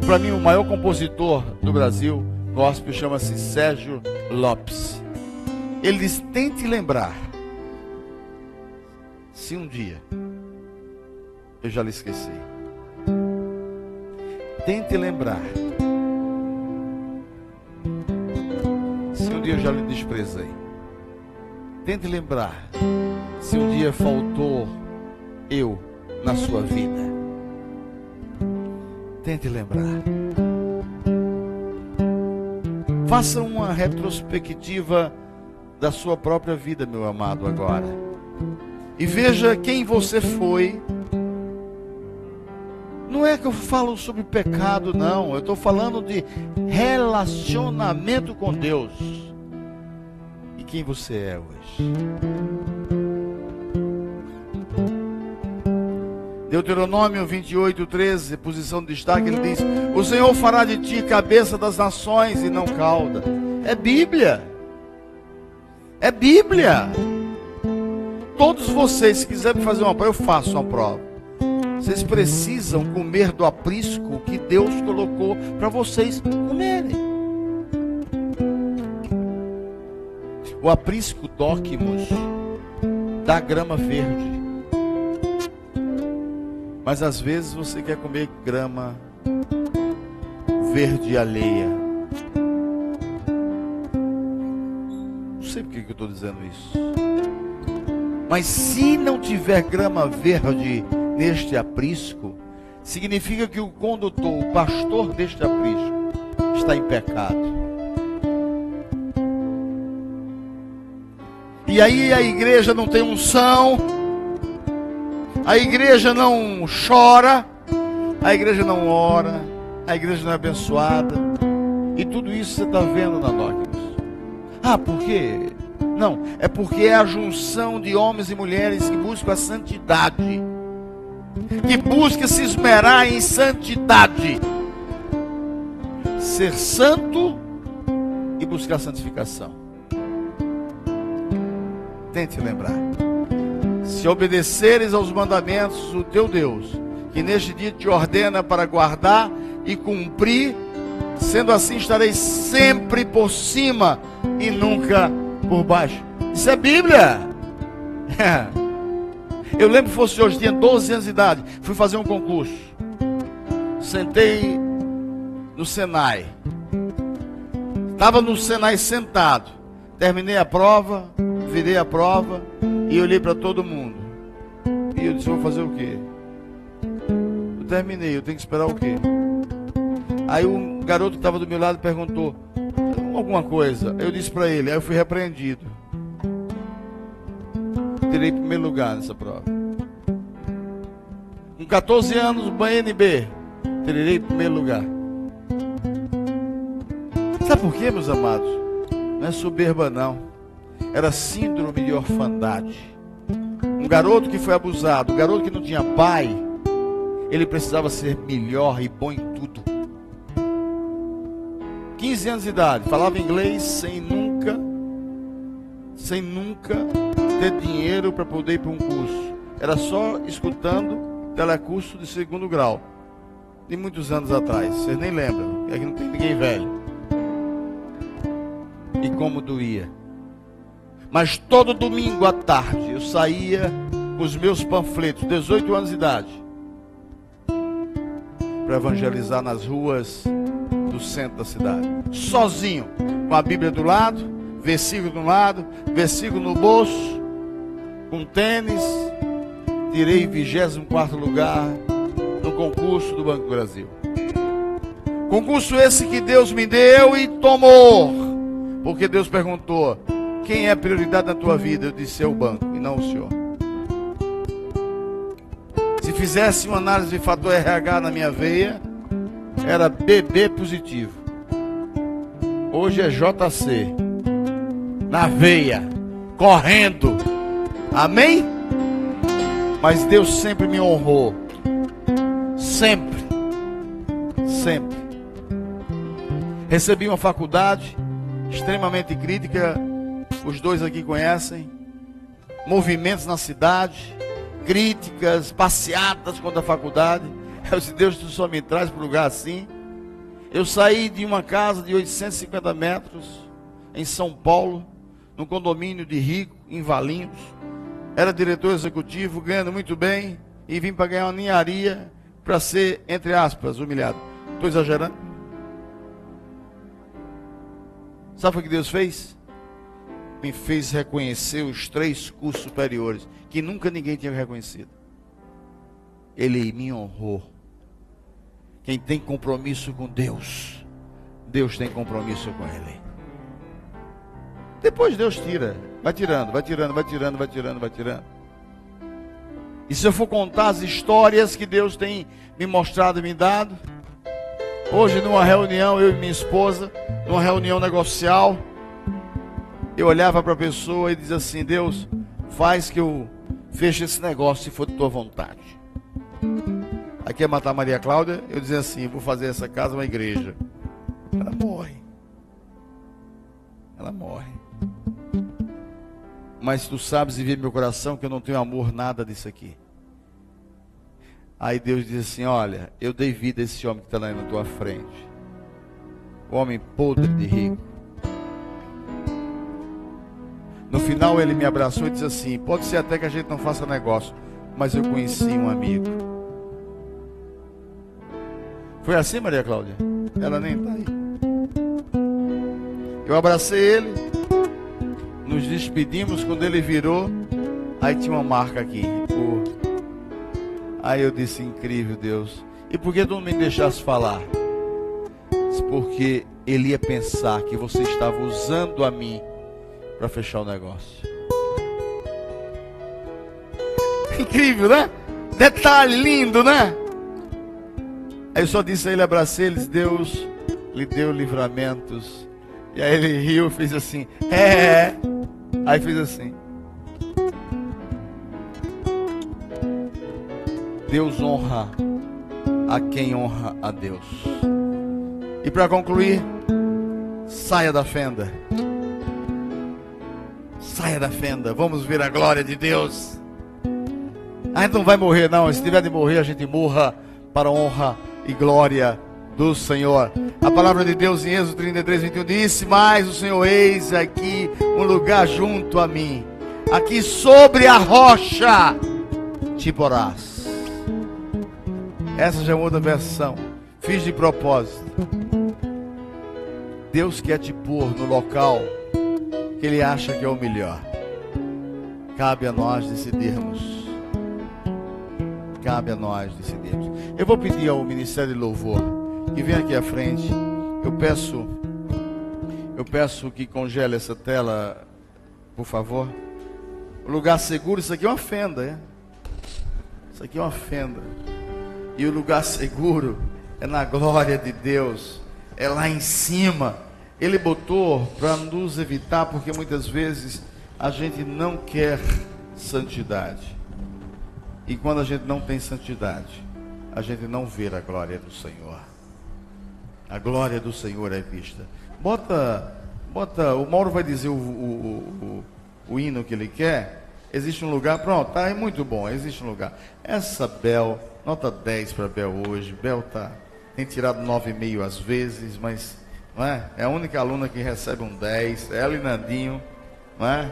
para mim, o maior compositor do Brasil, gospel, chama-se Sérgio Lopes. Ele diz: tente lembrar, se um dia eu já lhe esqueci. Tente lembrar, se um dia eu já lhe desprezei. Tente lembrar, se um dia faltou eu na sua vida. Tente lembrar. Faça uma retrospectiva da sua própria vida, meu amado, agora. E veja quem você foi. Não é que eu falo sobre pecado, não. Eu estou falando de relacionamento com Deus. E quem você é hoje. Deuteronômio 28:13, posição de destaque, ele diz: o Senhor fará de ti cabeça das nações e não cauda. É Bíblia. É Bíblia. Todos vocês, se quiserem fazer uma prova, eu faço uma prova. Vocês precisam comer do aprisco que Deus colocou para vocês comerem. O aprisco Docimos dá grama verde. Mas às vezes você quer comer grama verde alheia. Não sei por que eu estou dizendo isso. Mas se não tiver grama verde neste aprisco, significa que o condutor, o pastor deste aprisco, está em pecado. E aí a igreja não tem unção, a igreja não chora, a igreja não ora, a igreja não é abençoada. E tudo isso você está vendo na Docimos. Ah, por quê? Não, é porque é a junção de homens e mulheres que buscam a santidade, que busca se esmerar em santidade, ser santo e buscar santificação. Tente lembrar: se obedeceres aos mandamentos do teu Deus, que neste dia te ordena para guardar e cumprir, sendo assim estareis sempre por cima e nunca por baixo. Isso é Bíblia. Eu lembro que fosse hoje, tinha 12 anos de idade, fui fazer um concurso. Sentei no Senai. Estava no Senai sentado. Terminei a prova, virei a prova e olhei para todo mundo. E eu disse, vou fazer o quê? Eu terminei, eu tenho que esperar o quê? Aí um garoto que estava do meu lado perguntou alguma coisa. Eu disse para ele, aí eu fui repreendido. Tirei primeiro lugar nessa prova. Com 14 anos, BNB, tirei primeiro lugar. Sabe por quê, meus amados? Não é soberba, não. Era síndrome de orfandade. Um garoto que foi abusado, um garoto que não tinha pai, ele precisava ser melhor e bom em tudo. 15 anos de idade, falava inglês sem nunca ter dinheiro para poder ir para um curso. Era só escutando telecurso de 2º grau. De muitos anos atrás, vocês nem lembram, é que não tem ninguém velho. E como doía. Mas todo domingo à tarde eu saía com os meus panfletos, 18 anos de idade, para evangelizar nas ruas do centro da cidade, sozinho, com a Bíblia do lado, versículo do lado, versículo no bolso, com tênis. Tirei 24º lugar no concurso do Banco do Brasil. Concurso esse que Deus me deu e tomou, porque Deus perguntou, quem é a prioridade na tua vida? Eu disse, é o banco e não o senhor. Se fizesse uma análise de fator RH na minha veia, era BB positivo. Hoje é JC na veia, correndo. Amém? Mas Deus sempre me honrou. Sempre. Sempre. Recebi uma faculdade extremamente crítica. Os dois aqui conhecem. Movimentos na cidade, críticas, passeatas contra a faculdade. Eu disse, Deus, tu só me traz para um lugar assim. Eu saí de uma casa de 850 metros em São Paulo, num condomínio de rico, em Valinhos. Era diretor executivo, ganhando muito bem, e vim para ganhar uma ninharia para ser, entre aspas, humilhado. Estou exagerando? Sabe o que Deus fez? Me fez reconhecer os 3 cursos superiores, que nunca ninguém tinha reconhecido. Ele me honrou. Quem tem compromisso com Deus, Deus tem compromisso com Ele. Depois Deus tira, vai tirando, vai tirando, vai tirando, vai tirando, vai tirando. E se eu for contar as histórias que Deus tem me mostrado e me dado, hoje numa reunião, eu e minha esposa, numa reunião negocial, eu olhava para a pessoa e dizia assim, Deus, faz que eu feche esse negócio se for de tua vontade. Aqui é matar Maria Cláudia, eu dizia assim, vou fazer essa casa uma igreja. Ela morre. Ela morre. Mas tu sabes e vê meu coração que eu não tenho amor nada disso aqui. Aí Deus diz assim, olha, eu dei vida a esse homem que está lá na tua frente. O homem podre de rico. No final ele me abraçou e disse assim, pode ser até que a gente não faça negócio, mas eu conheci um amigo. Foi assim, Maria Cláudia? Ela nem está aí. Eu abracei ele, nos despedimos, quando ele virou, aí tinha uma marca aqui. Aí eu disse, incrível Deus. E por que tu não me deixasse falar? Porque ele ia pensar que você estava usando a mim para fechar o negócio. Incrível, né? Detalhe lindo, né? Aí eu só disse a ele, abracei ele, Deus lhe deu livramentos. E aí ele riu e fez assim, Aí fez assim. Deus honra a quem honra a Deus. E para concluir, saia da fenda. Saia da fenda, vamos ver a glória de Deus. A gente não vai morrer não, se tiver de morrer a gente morra para a honra e glória do Senhor. A palavra de Deus em Êxodo 33, 21 disse, mas o Senhor, eis aqui um lugar junto a mim, aqui sobre a rocha te porás. Essa já é outra versão, fiz de propósito. Deus quer te pôr no local que Ele acha que é o melhor. cabe a nós decidirmos. Cabe a nós decidirmos. Eu vou pedir ao Ministério de Louvor que venha aqui à frente. Eu peço que congele essa tela, por favor. O lugar seguro, isso aqui é uma fenda, é? Isso aqui é uma fenda. E o lugar seguro é na glória de Deus, é lá em cima. Ele botou para nos evitar, porque muitas vezes a gente não quer santidade. E quando a gente não tem santidade, a gente não vê a glória do Senhor. A glória do Senhor é vista. Bota, o Mauro vai dizer o hino que ele quer. Existe um lugar, pronto, tá, é muito bom, existe um lugar. Essa Bel, nota 10 para Bel hoje. Bel tem tirado 9,5 às vezes, mas não é? É a única aluna que recebe um 10. Ela e Nandinho, não é?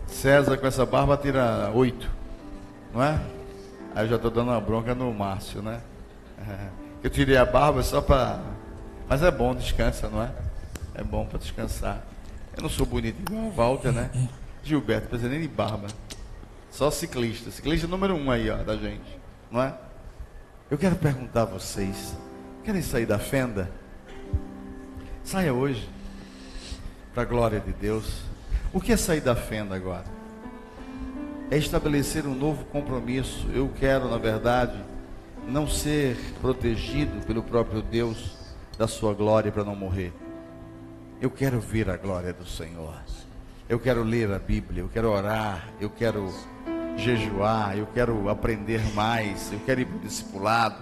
César com essa barba tira 8, não é? Aí eu já estou dando uma bronca no Márcio, né? Eu tirei a barba só para... Mas é bom, descansa, não é? É bom para descansar. Eu não sou bonito igual o Walter, né? Gilberto, não precisa nem de barba. Só ciclista. Ciclista número 1 aí, ó, da gente. Não é? Eu quero perguntar a vocês. Querem sair da fenda? Saia hoje. Para a glória de Deus. O que é sair da fenda agora? É estabelecer um novo compromisso. Eu quero, na verdade, não ser protegido pelo próprio Deus da sua glória para não morrer. Eu quero ver a glória do Senhor. Eu quero ler a Bíblia, eu quero orar, eu quero jejuar, eu quero aprender mais, eu quero ir para o discipulado,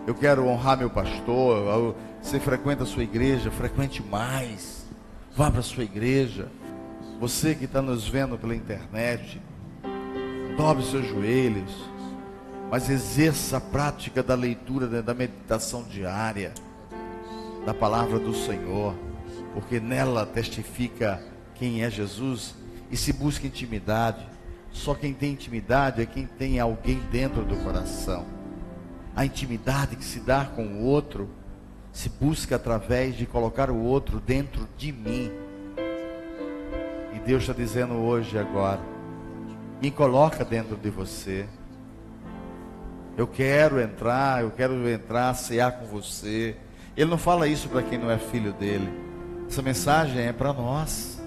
eu quero honrar meu pastor. Você frequenta a sua igreja, frequente mais, vá para a sua igreja. Você que está nos vendo pela internet, dobre seus joelhos, mas exerça a prática da leitura, da meditação diária, da palavra do Senhor, porque nela testifica quem é Jesus e se busca intimidade. Só quem tem intimidade é quem tem alguém dentro do coração. A intimidade que se dá com o outro se busca através de colocar o outro dentro de mim. E Deus está dizendo hoje, agora, me coloca dentro de você. Eu quero entrar, cear com você. Ele não fala isso para quem não é filho dele. Essa mensagem é para nós.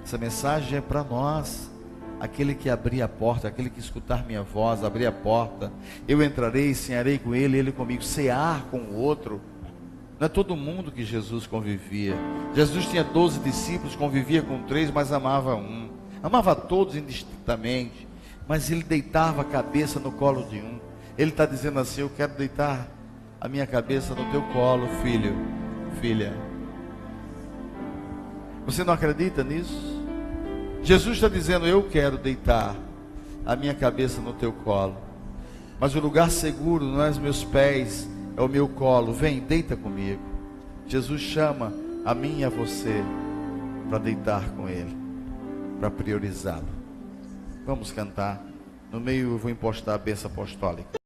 Essa mensagem é para nós. Aquele que abrir a porta, aquele que escutar minha voz, abrir a porta, eu entrarei, cearei com ele, ele comigo. Cear com o outro. Não é todo mundo que Jesus convivia. Jesus tinha 12 discípulos, convivia com 3, mas amava um. Amava todos indistintamente, mas ele deitava a cabeça no colo de um. Ele está dizendo assim: eu quero deitar a minha cabeça no teu colo, filho, filha. Você não acredita nisso? Jesus está dizendo: eu quero deitar a minha cabeça no teu colo, mas o lugar seguro não é os meus pés, é o meu colo. Vem, deita comigo. Jesus chama a mim e a você para deitar com ele, para priorizá-lo. Vamos cantar. No meio eu vou impostar a bênção apostólica.